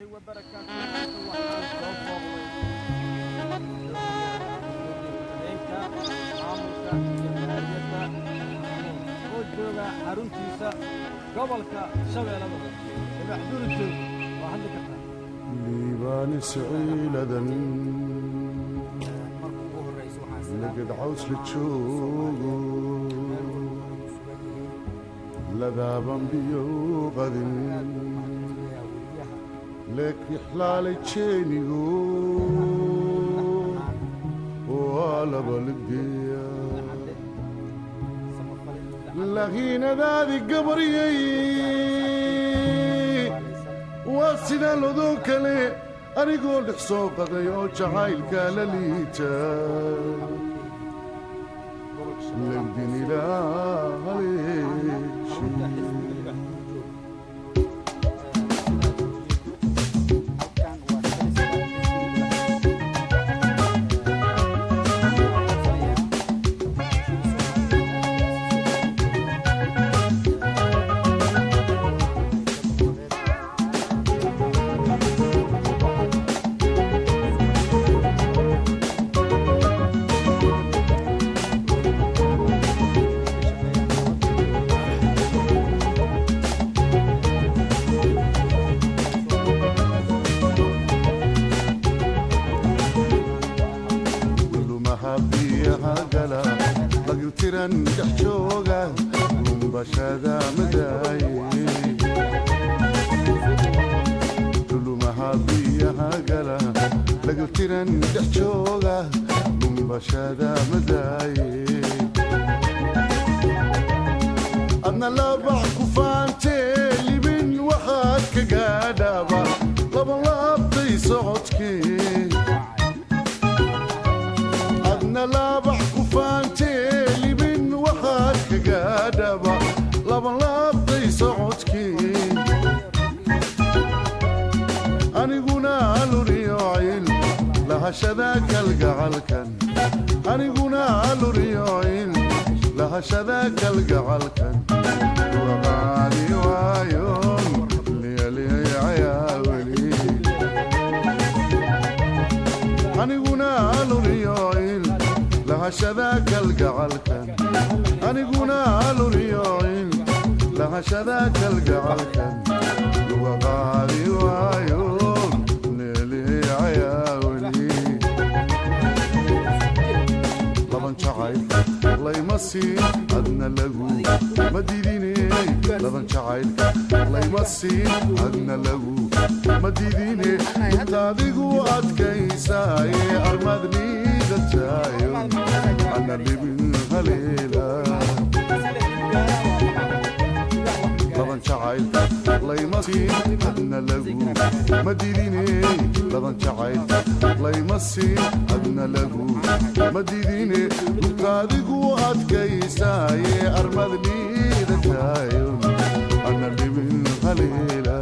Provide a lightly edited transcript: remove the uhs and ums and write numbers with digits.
وبركاته xaruntiisa gobolka Shabeellaha Maxduudku waa hadda ka tahay liibaan siciiladan nagad caws la joogo ladaaban biyo qadin leek ixlaalay jeenigo waa laba ligeeya lakiinadaadi gabaryay waa sida lodoo kale anigoo dhex soo qaday oo jacaylka la liita legdin ilaa haleeshi adna labax ku faantee libin waxaad ka gaadhaaba labalaabtay socodkii adna labax ku faantee libin waxaad ka gaadhaaba labalaabtay socodkii aniguna aluriyocil lahashada kalgacalkan aniguna aluriyocil lahashada kalgacalkan waqaadi waayon liyaliyayaa weli aniguna aluriyocil lahashada kalgacalkan aniguna aluriyocil lahashada kalgacalkan waqaadi waayon liyaliyayaa weli laban jacayl layma siin adna lagu ma didine laban jacaylka layma siin adna lagu ma didine intaadigu adkaysaaye armad liidataayo ana libin haleela laban jacaylka layma siin adna lagu ma didine laban jacaylka layma siin adna lagu ma didine intaadigu adkaysaaye armad liidataayo ana libin haleela